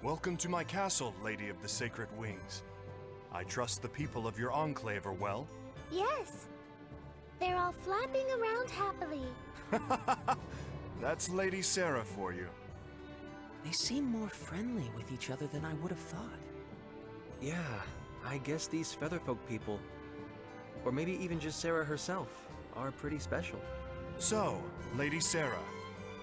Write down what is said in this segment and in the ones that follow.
Welcome to my castle, Lady of the Sacred Wings. I trust the people of your enclave are well. Yes. They're all flapping around happily. That's Lady Sarah for you. They seem more friendly with each other than I would have thought. Yeah, I guess these Featherfolk people, or maybe even just Sarah herself, are pretty special. So, Lady Sarah,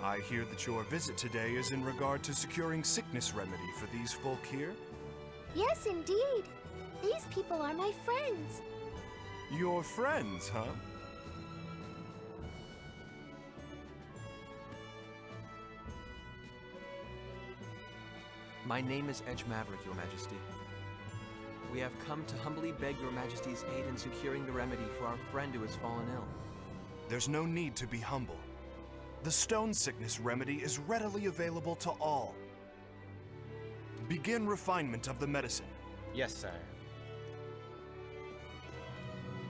I hear that your visit today is in regard to securing sickness remedy for these folk here? Yes, indeed. These people are my friends. Your friends, huh? My name is Edge Maverick, Your Majesty. We have come to humbly beg Your Majesty's aid in securing the remedy for our friend who has fallen ill. There's no need to be humble. The stone sickness remedy is readily available to all. Begin refinement of the medicine. Yes, sire.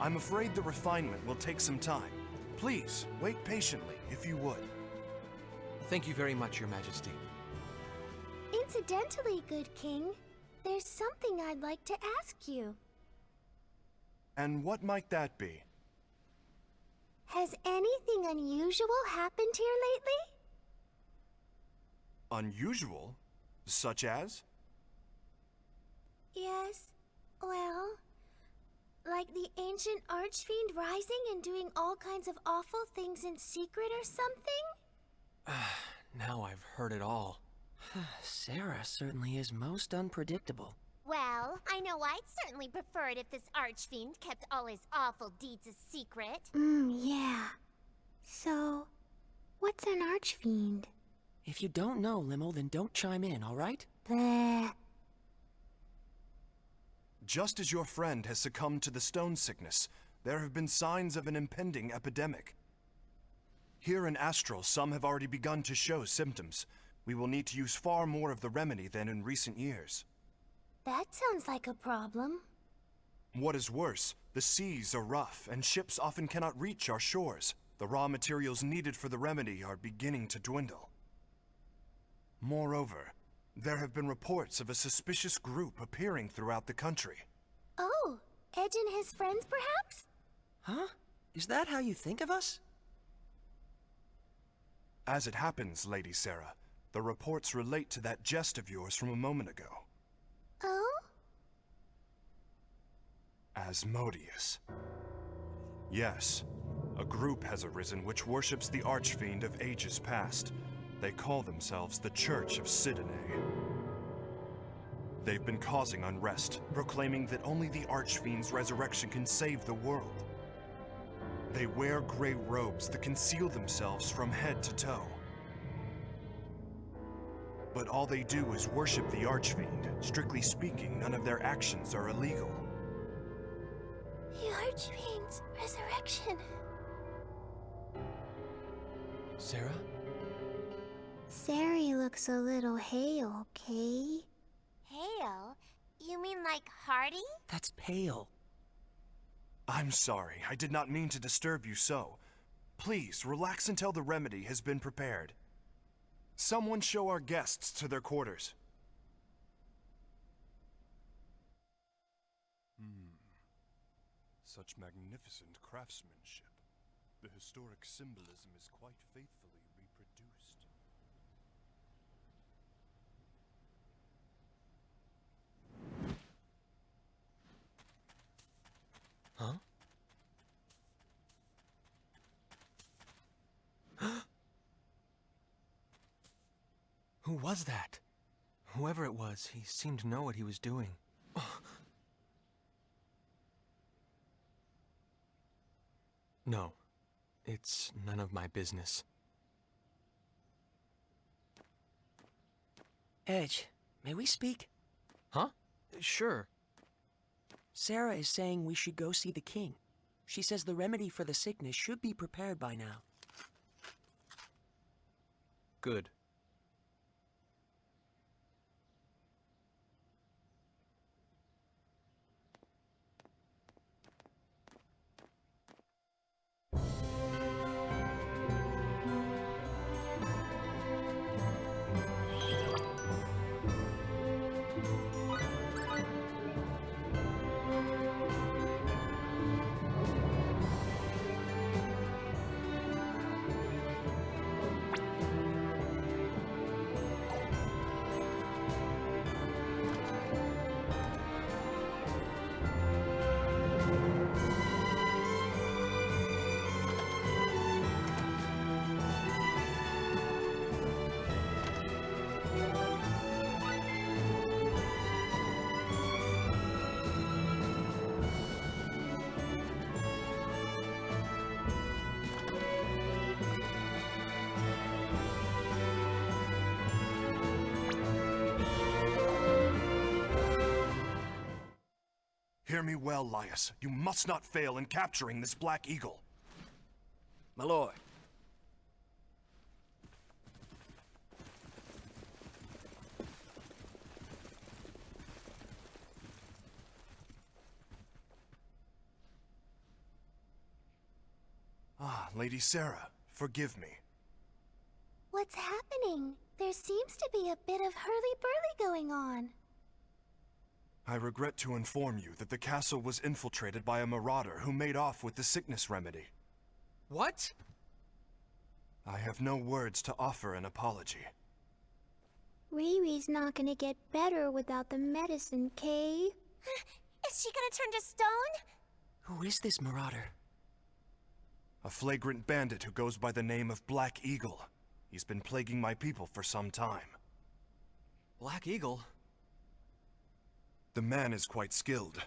I'm afraid the refinement will take some time. Please, wait patiently, if you would. Thank you very much, Your Majesty. Incidentally, good king, there's something I'd like to ask you. And what might that be? Has anything unusual happened here lately? Unusual? Such as? Yes, well, like the ancient archfiend rising and doing all kinds of awful things in secret or something? Now I've heard it all. Sarah certainly is most unpredictable. Well, I know I'd certainly prefer it if this archfiend kept all his awful deeds a secret. Yeah. So, what's an archfiend? If you don't know, Limo, then don't chime in, all right? Bleh. Just as your friend has succumbed to the stone sickness, there have been signs of an impending epidemic. Here in Astral, some have already begun to show symptoms. We will need to use far more of the remedy than in recent years. That sounds like a problem. What is worse, the seas are rough, and ships often cannot reach our shores. The raw materials needed for the remedy are beginning to dwindle. Moreover, there have been reports of a suspicious group appearing throughout the country. Oh, Edge and his friends, perhaps? Huh? Is that how you think of us? As it happens, Lady Sarah, the reports relate to that jest of yours from a moment ago. Oh? Asmodeus. Yes, a group has arisen which worships the Archfiend of ages past. They call themselves the Church of Sidene. They've been causing unrest, proclaiming that only the Archfiend's resurrection can save the world. They wear gray robes that conceal themselves from head to toe. But all they do is worship the Archfiend. Strictly speaking, none of their actions are illegal. The Archfiend's resurrection. Sarah? Sari looks a little hale, okay? Hale? You mean like Hardy? That's pale. I'm sorry, I did not mean to disturb you so. Please, relax until the remedy has been prepared. Someone show our guests to their quarters. Such magnificent craftsmanship. The historic symbolism is quite faithfully reproduced. Huh? Who was that? Whoever it was, he seemed to know what he was doing. No, it's none of my business. Edge, may we speak? Huh? Sure. Sarah is saying we should go see the king. She says the remedy for the sickness should be prepared by now. Good. Hear me well, Laius. You must not fail in capturing this Black Eagle. My lord. Ah, Lady Sarah, forgive me. What's happening? There seems to be a bit of hurly-burly going on. I regret to inform you that the castle was infiltrated by a marauder who made off with the sickness remedy. What? I have no words to offer an apology. Riri's not gonna get better without the medicine, Kay. Is she gonna turn to stone? Who is this marauder? A flagrant bandit who goes by the name of Black Eagle. He's been plaguing my people for some time. Black Eagle? The man is quite skilled.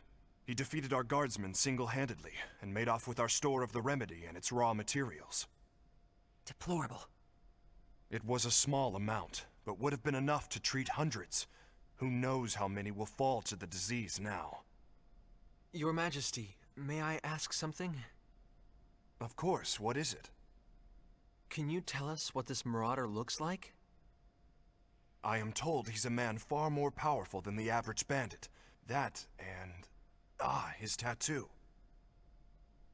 He defeated our guardsmen single-handedly and made off with our store of the remedy and its raw materials. Deplorable. It was a small amount, but would have been enough to treat hundreds. Who knows how many will fall to the disease now? Your Majesty, may I ask something? Of course, what is it? Can you tell us what this marauder looks like? I am told he's a man far more powerful than the average bandit. That, and... his tattoo.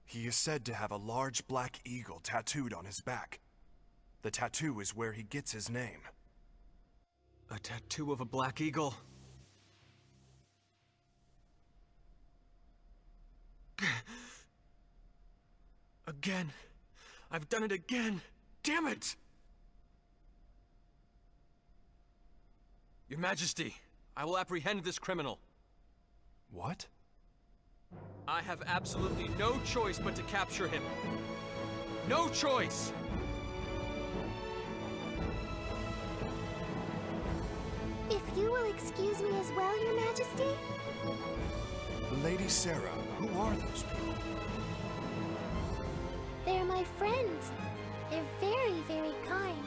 He is said to have a large black eagle tattooed on his back. The tattoo is where he gets his name. A tattoo of a Black Eagle. Again. I've done it again. Damn it! Your Majesty, I will apprehend this criminal. What? I have absolutely no choice but to capture him. No choice! If you will excuse me as well, Your Majesty? Lady Sarah, who are those people? They're my friends. They're very, very kind.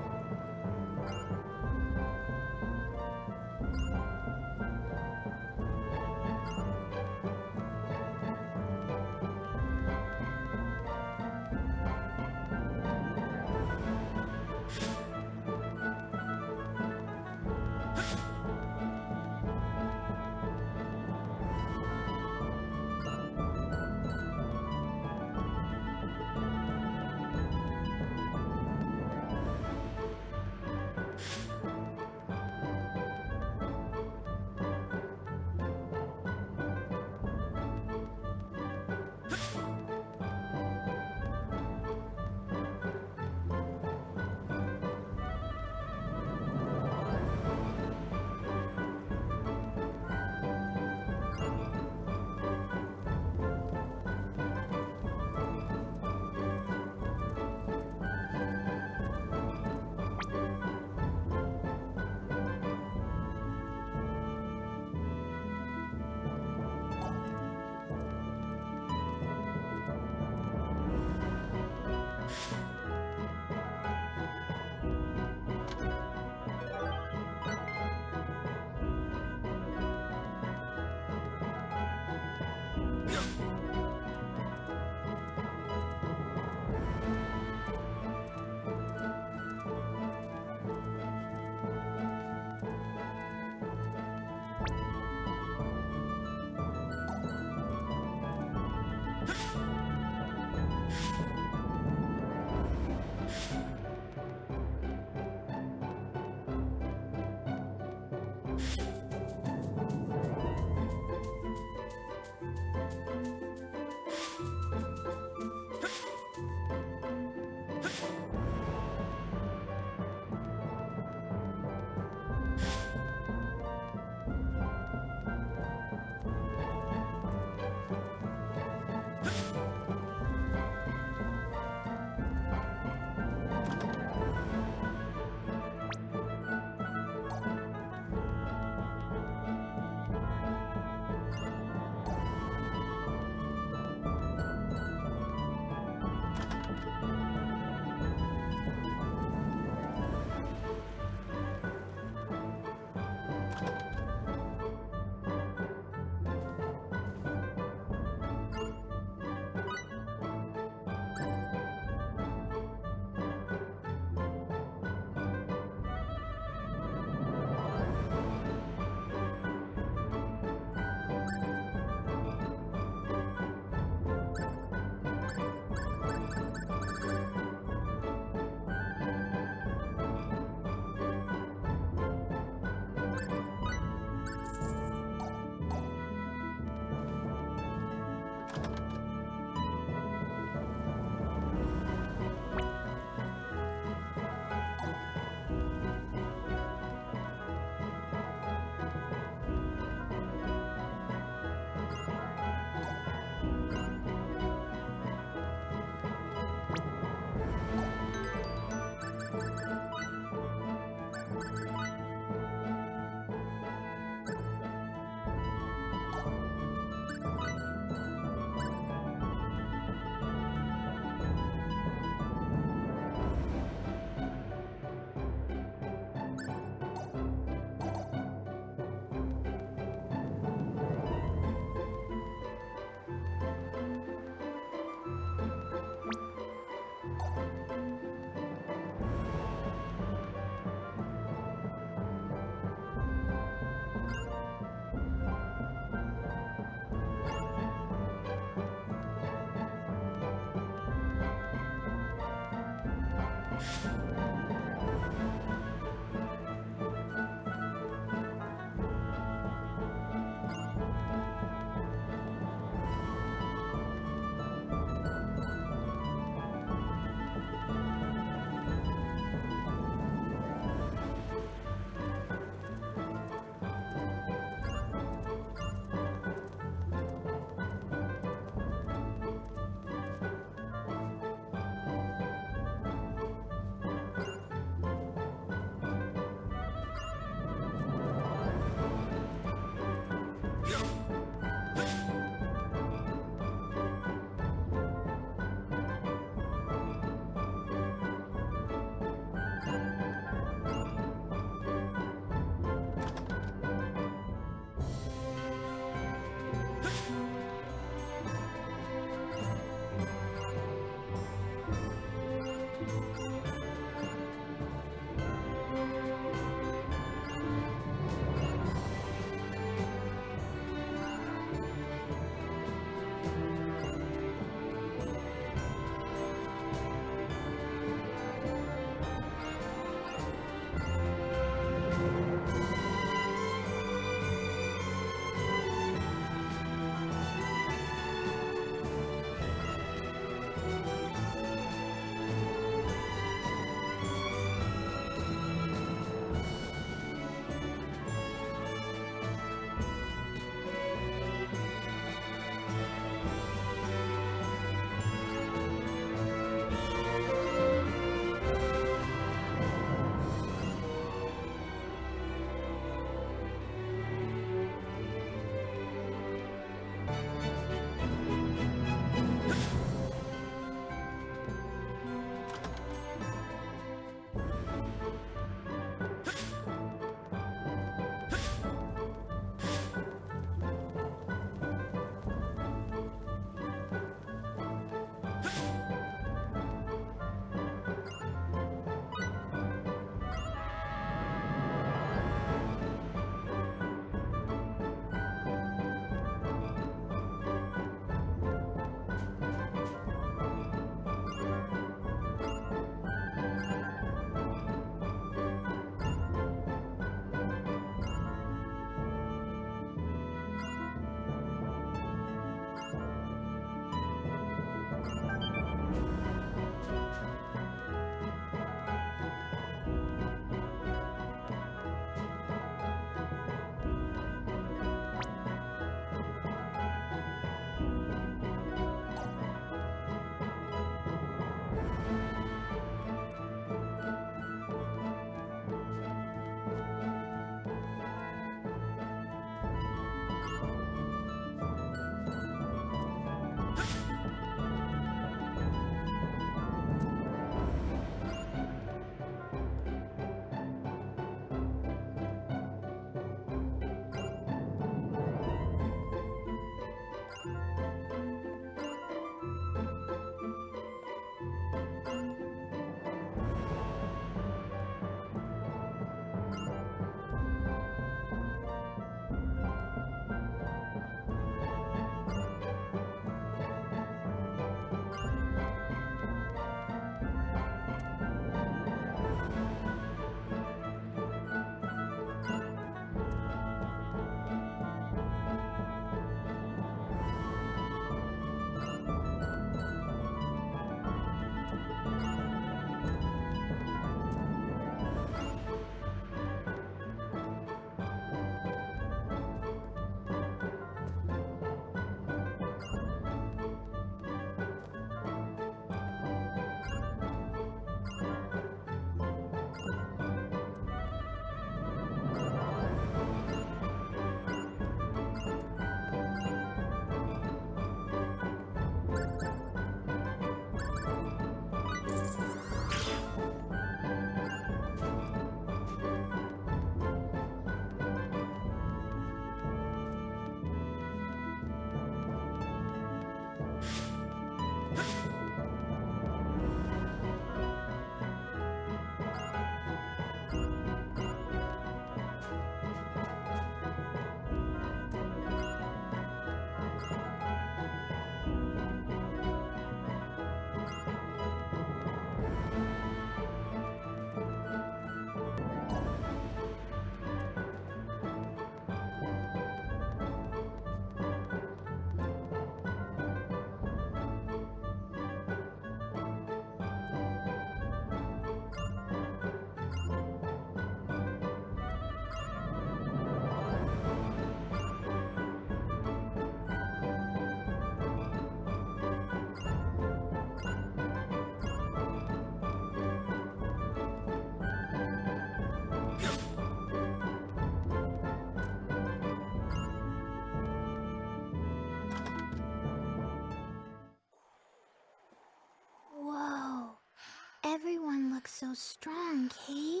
so strong, Kay.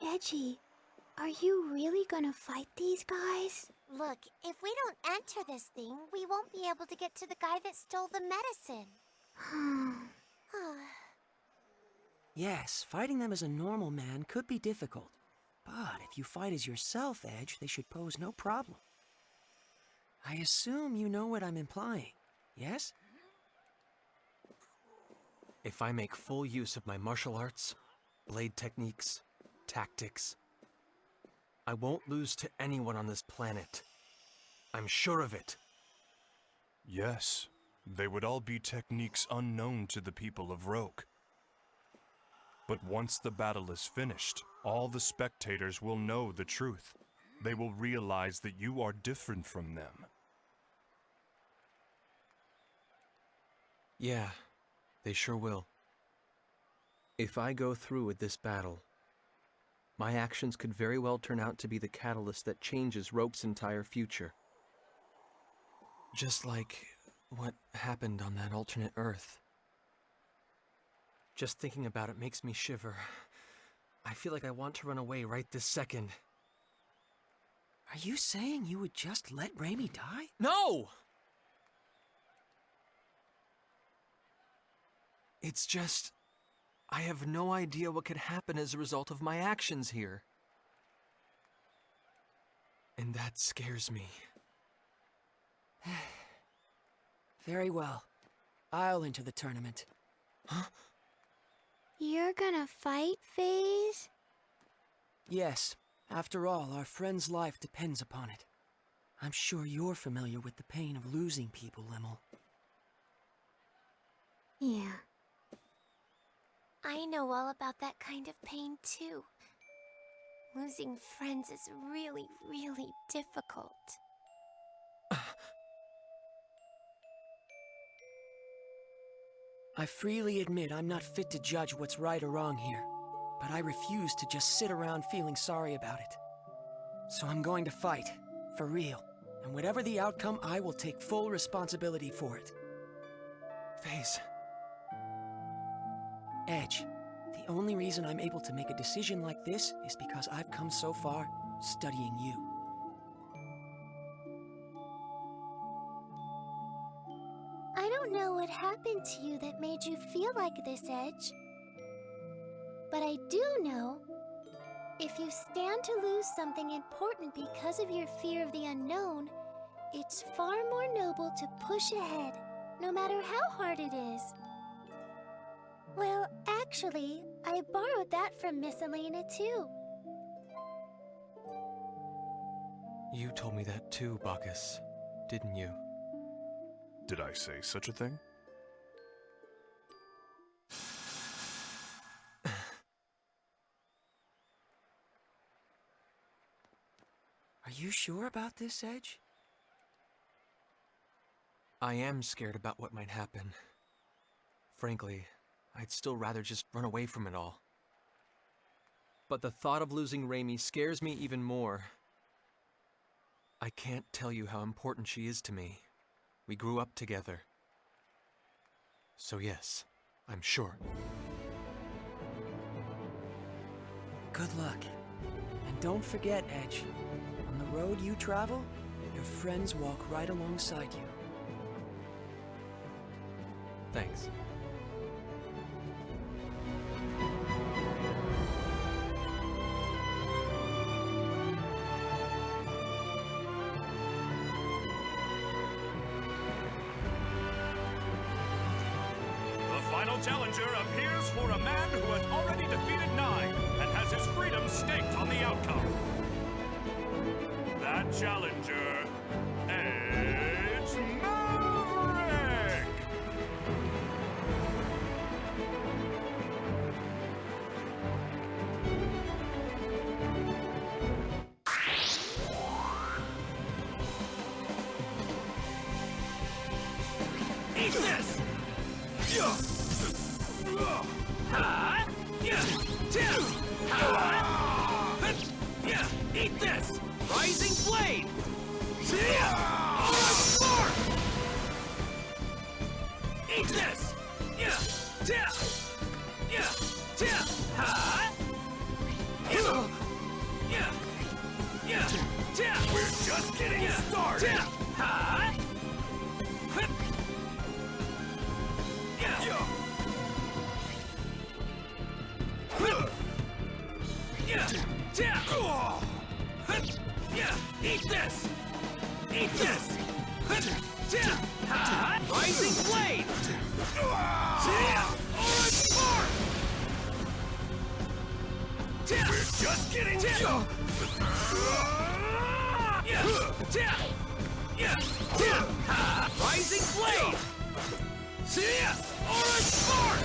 Edgy, are you really gonna fight these guys? Look, if we don't enter this thing, we won't be able to get to the guy that stole the medicine. Yes, fighting them as a normal man could be difficult. But if you fight as yourself, Edge, they should pose no problem. I assume you know what I'm implying, yes? If I make full use of my martial arts, blade techniques, tactics, I won't lose to anyone on this planet. I'm sure of it. Yes, they would all be techniques unknown to the people of Roke. But once the battle is finished, all the spectators will know the truth. They will realize that you are different from them. Yeah, they sure will. If I go through with this battle, my actions could very well turn out to be the catalyst that changes Roke's entire future. Just like what happened on that alternate Earth. Just thinking about it makes me shiver. I feel like I want to run away right this second. Are you saying you would just let Raimi die? No! It's just, I have no idea what could happen as a result of my actions here. And that scares me. Very well. I'll enter the tournament. Huh? You're gonna fight, FaZe? Yes. After all, our friend's life depends upon it. I'm sure you're familiar with the pain of losing people, Limmel. Yeah. I know all about that kind of pain, too. Losing friends is really, really difficult. I freely admit I'm not fit to judge what's right or wrong here, but I refuse to just sit around feeling sorry about it. So I'm going to fight, for real, and whatever the outcome, I will take full responsibility for it. FaZe. Edge, the only reason I'm able to make a decision like this is because I've come so far studying you. I don't know what happened to you that made you feel like this, Edge. But I do know, if you stand to lose something important because of your fear of the unknown, it's far more noble to push ahead, no matter how hard it is. Well, actually, I borrowed that from Miss Elena, too. You told me that too, Bacchus, didn't you? Did I say such a thing? Are you sure about this, Edge? I am scared about what might happen. Frankly, I'd still rather just run away from it all. But the thought of losing Raimi scares me even more. I can't tell you how important she is to me. We grew up together. So yes, I'm sure. Good luck. And don't forget, Edge, on the road you travel, your friends walk right alongside you. Thanks. The final challenger appears for a man who has already defeated 9 and has his freedom staked on the outcome. That challenger, Edge Maverick! Eat this! Eat this! Rising Blade! Eat this! We're just getting started! Eat this! Eat this! Rising Blade! Orange Spark! We're just getting started! Rising Blade! Orange Spark!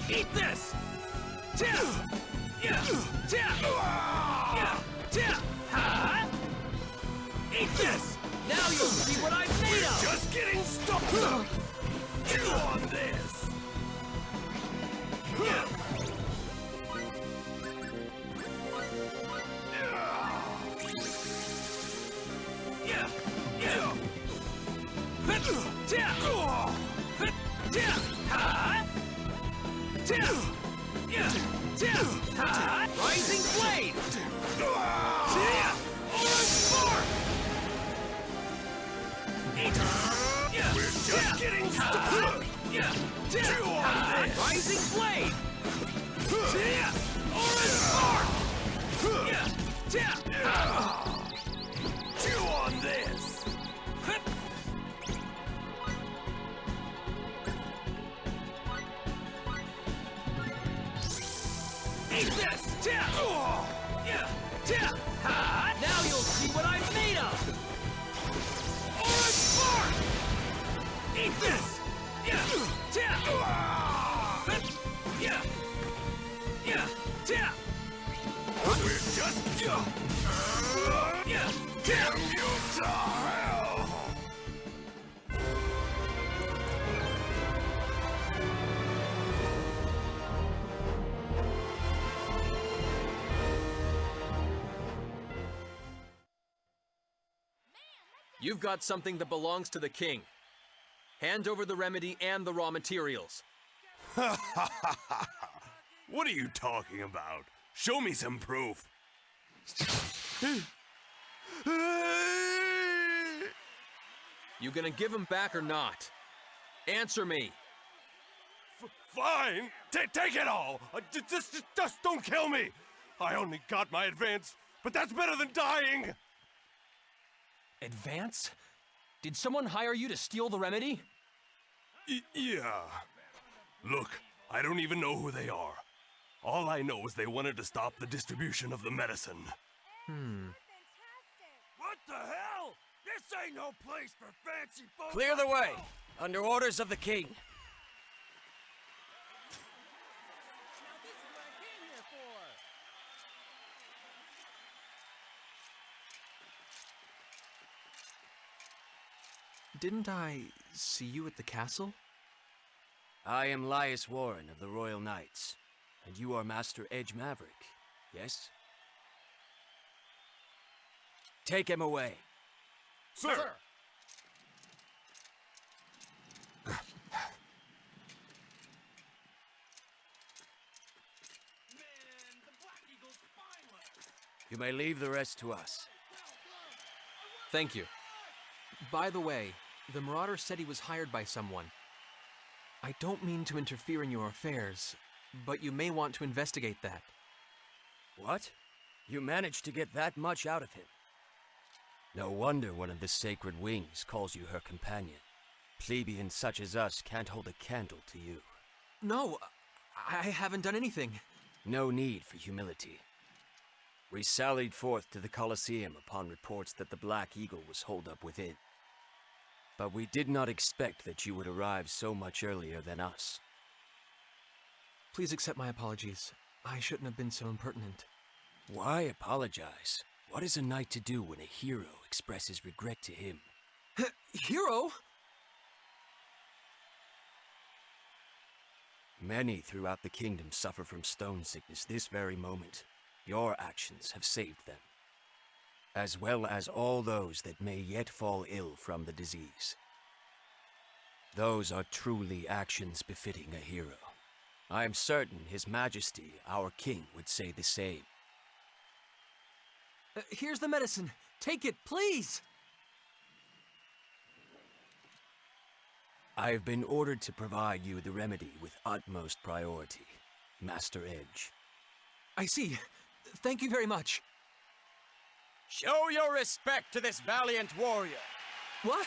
Eat this! Eat this! Now you'll see what I'm made of! Just getting started! Chew on this! Rising Blade! Orange Spark! We're just getting started! Chew on this! Rising Blade! Orange Spark! Chew on this! Eat this! Now you'll see what I'm made of! Orange Spark! Eat this! We're just... Damn you to hell! You've got something that belongs to the king. Hand over the remedy and the raw materials. What are you talking about? Show me some proof. You gonna give him back or not? Answer me. Fine. Take it all. Just don't kill me. I only got my advance, but that's better than dying. Advance? Did someone hire you to steal the remedy? Yeah. Look, I don't even know who they are. All I know is they wanted to stop the distribution of the medicine. What the hell? This ain't no place for fancy folks! Clear the way, under orders of the king. Didn't I see you at the castle? I am Laius Warren of the Royal Knights, and you are Master Edge Maverick, yes? Take him away. Sir! You may leave the rest to us. Thank you. By the way, the Marauder said he was hired by someone. I don't mean to interfere in your affairs, but you may want to investigate that. What? You managed to get that much out of him? No wonder one of the Sacred Wings calls you her companion. Plebeians such as us can't hold a candle to you. No, I haven't done anything. No need for humility. We sallied forth to the Colosseum upon reports that the Black Eagle was holed up within. But we did not expect that you would arrive so much earlier than us. Please accept my apologies. I shouldn't have been so impertinent. Why apologize? What is a knight to do when a hero expresses regret to him? Hero? Many throughout the kingdom suffer from stone sickness this very moment. Your actions have saved them, as well as all those that may yet fall ill from the disease. Those are truly actions befitting a hero. I am certain His Majesty, our king, would say the same. Here's the medicine. Take it, please! I have been ordered to provide you the remedy with utmost priority, Master Edge. I see. Thank you very much. Show your respect to this valiant warrior. What?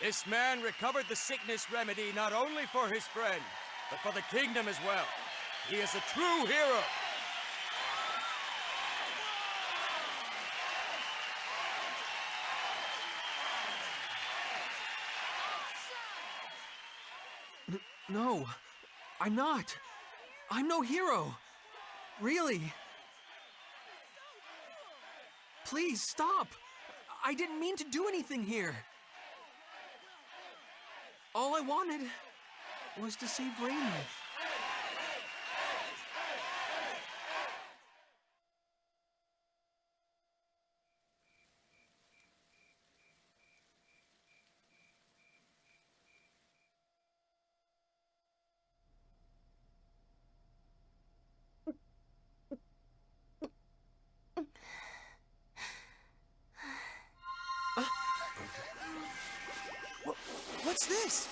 This man recovered the sickness remedy not only for his friend, but for the kingdom as well. He is a true hero. No, I'm not. I'm no hero. Really. Please stop. I didn't mean to do anything here. All I wanted was to save Raimi. What's this?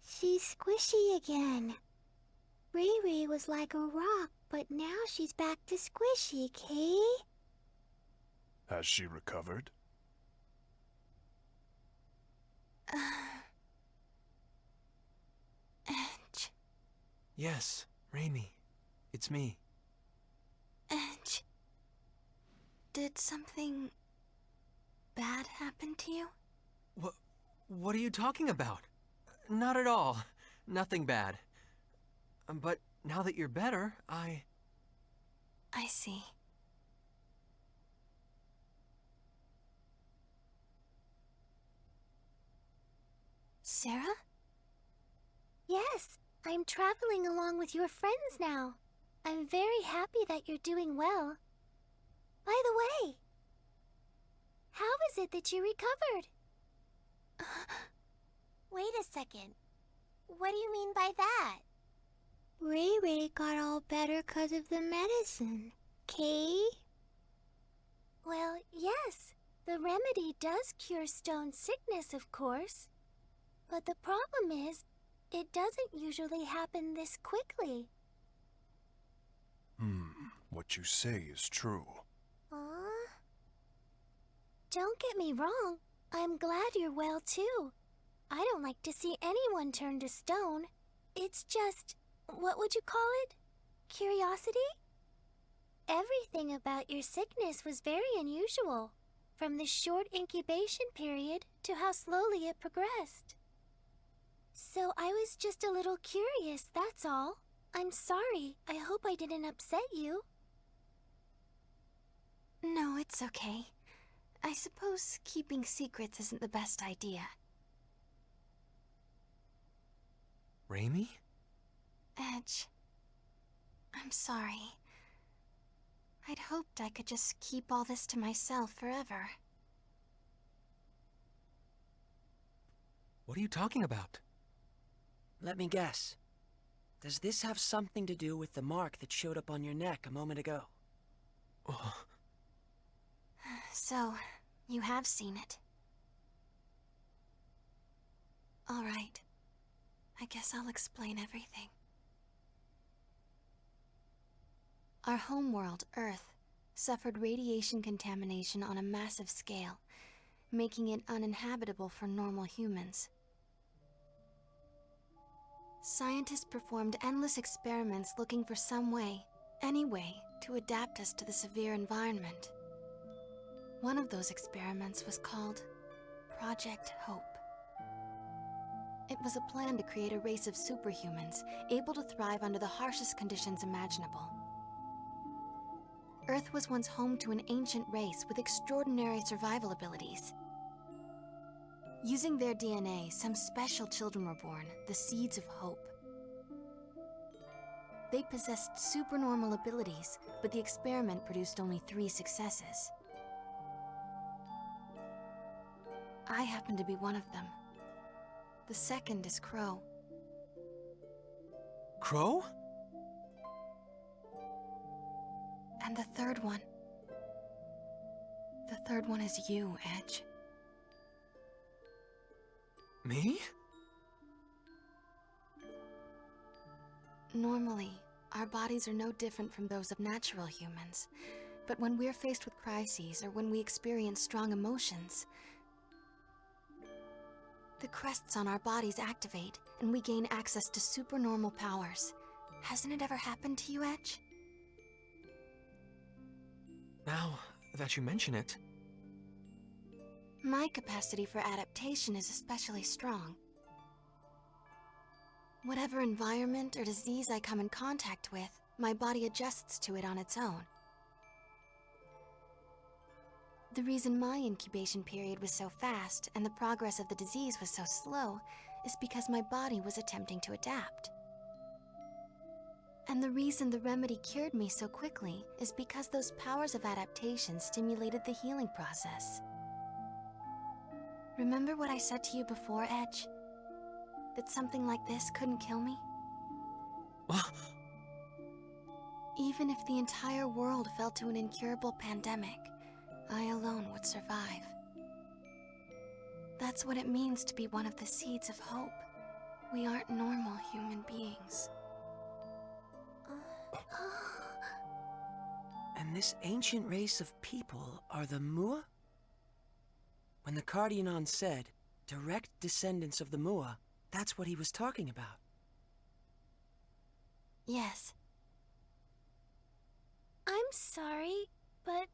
She's squishy again. Riri was like a rock, but now she's back to squishy, Kay? Has she recovered? Edge. Yes, Raimi. It's me. Edge. Did something bad happen to you? What are you talking about? Not at all. Nothing bad. But now that you're better, I see. Sarah? Yes, I'm traveling along with your friends now. I'm very happy that you're doing well. By the way, how is it that you recovered? Wait a second. What do you mean by that? Ray got all better 'cause of the medicine, Kay? Well, yes, the remedy does cure stone sickness, of course. But the problem is, it doesn't usually happen this quickly. What you say is true. Don't get me wrong. I'm glad you're well, too. I don't like to see anyone turn to stone. It's just, what would you call it? Curiosity? Everything about your sickness was very unusual, from the short incubation period to how slowly it progressed. So I was just a little curious, that's all. I'm sorry. I hope I didn't upset you. No, it's okay. I suppose keeping secrets isn't the best idea. Raimi? Edge, I'm sorry. I'd hoped I could just keep all this to myself forever. What are you talking about? Let me guess. Does this have something to do with the mark that showed up on your neck a moment ago? Oh, So, you have seen it. All right. I guess I'll explain everything. Our homeworld, Earth, suffered radiation contamination on a massive scale, making it uninhabitable for normal humans. Scientists performed endless experiments looking for some way, any way, to adapt us to the severe environment. One of those experiments was called Project Hope. It was a plan to create a race of superhumans able to thrive under the harshest conditions imaginable. Earth was once home to an ancient race with extraordinary survival abilities. Using their DNA, some special children were born, the Seeds of Hope. They possessed supernormal abilities, but the experiment produced only 3 successes. I happen to be one of them. The second is Crow. Crow? And the third one. The third one is you, Edge. Me? Normally, our bodies are no different from those of natural humans. But when we're faced with crises or when we experience strong emotions, the crests on our bodies activate and we gain access to supernormal powers. Hasn't it ever happened to you, Edge? Now that you mention it. My capacity for adaptation is especially strong. Whatever environment or disease I come in contact with, my body adjusts to it on its own. The reason my incubation period was so fast and the progress of the disease was so slow is because my body was attempting to adapt. And the reason the remedy cured me so quickly is because those powers of adaptation stimulated the healing process. Remember what I said to you before, Edge? That something like this couldn't kill me? Even if the entire world fell to an incurable pandemic, I alone would survive. That's what it means to be one of the seeds of hope. We aren't normal human beings. And this ancient race of people are the Mua? When the Cardionon said, direct descendants of the Mua, that's what he was talking about. Yes. I'm sorry, but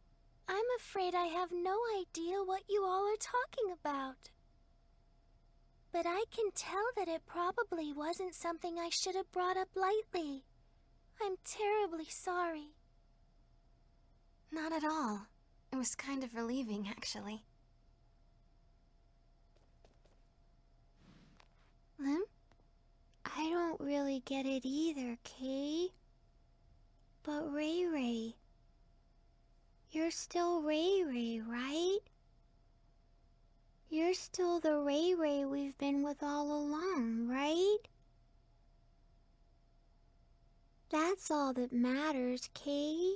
I'm afraid I have no idea what you all are talking about. But I can tell that it probably wasn't something I should have brought up lightly. I'm terribly sorry. Not at all. It was kind of relieving, actually. Lim? I don't really get it either, Kay. But Ray Ray, you're still Ray Ray, right? You're still the Ray Ray we've been with all along, right? That's all that matters, Kay.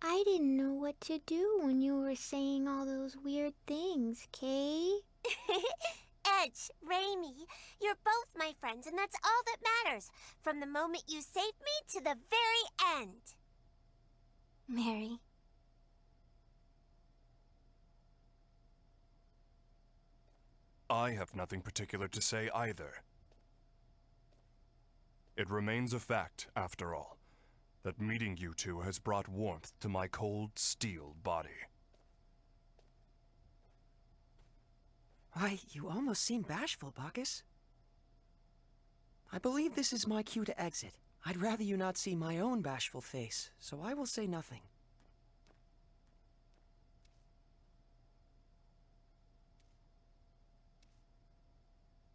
I didn't know what to do when you were saying all those weird things, Kay. Edge, Raimi, you're both my friends, and that's all that matters. From the moment you saved me to the very end. Mary. I have nothing particular to say either. It remains a fact, after all, that meeting you two has brought warmth to my cold steel body. Why, you almost seem bashful, Bacchus. I believe this is my cue to exit. I'd rather you not see my own bashful face, so I will say nothing.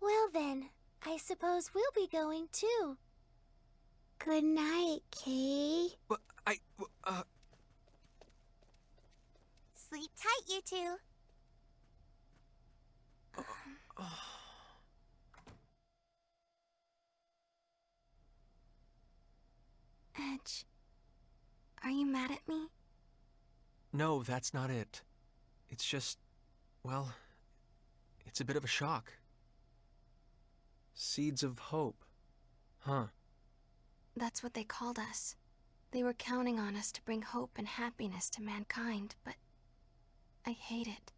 Well then, I suppose we'll be going too. Good night, Kay. But Sleep tight, you two. Edge, are you mad at me? No, that's not it. It's just, well, it's a bit of a shock. Seeds of hope. Huh. That's what they called us. They were counting on us to bring hope and happiness to mankind, but I hate it.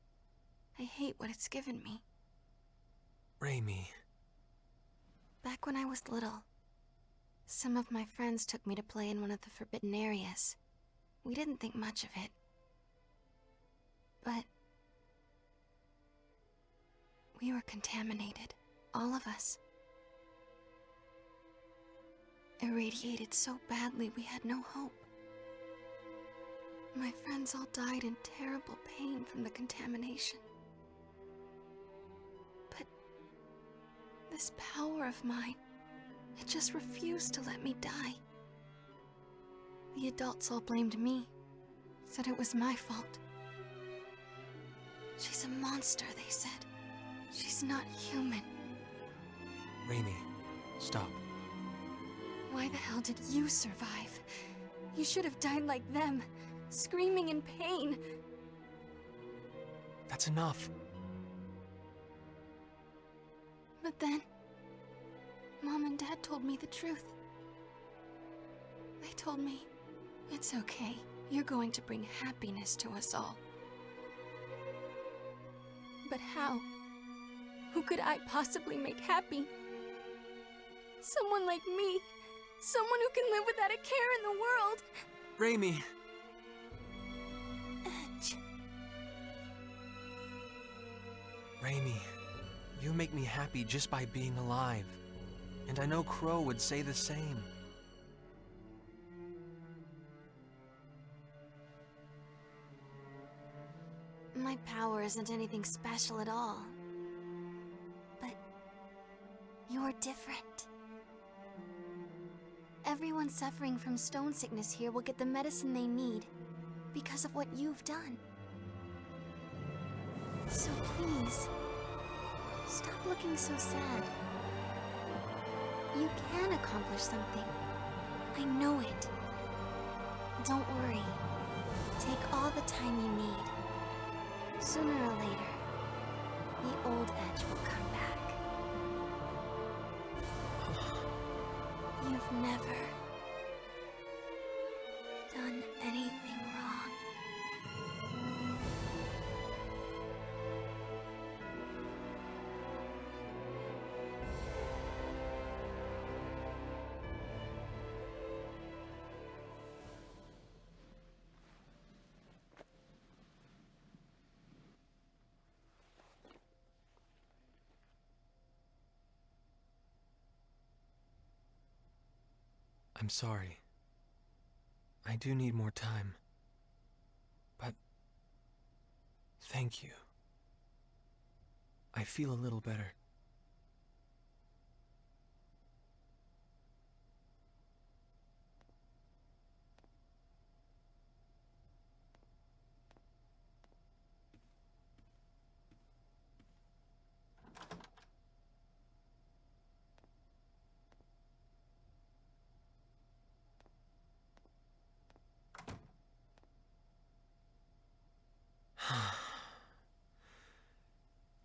I hate what it's given me. Raimi. Back when I was little, some of my friends took me to play in one of the forbidden areas. We didn't think much of it. But we were contaminated, all of us. Irradiated so badly we had no hope. My friends all died in terrible pain from the contamination. But this power of mine, it just refused to let me die. The adults all blamed me, said it was my fault. She's a monster, they said. She's not human. Raimi, stop. Why the hell did you survive? You should have died like them, screaming in pain. That's enough. But then, Mom and Dad told me the truth. They told me, it's okay. You're going to bring happiness to us all. But how? Who could I possibly make happy? Someone like me. Someone who can live without a care in the world. Raimi! Edge. Raimi, you make me happy just by being alive. And I know Crow would say the same. My power isn't anything special at all. But you're different. Everyone suffering from stone sickness here will get the medicine they need because of what you've done. So please, stop looking so sad. You can accomplish something. I know it. Don't worry. Take all the time you need. Sooner or later, the old Edge will come back. You've never done anything wrong. I'm sorry. I do need more time. But thank you. I feel a little better.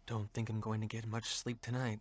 Don't think I'm going to get much sleep tonight.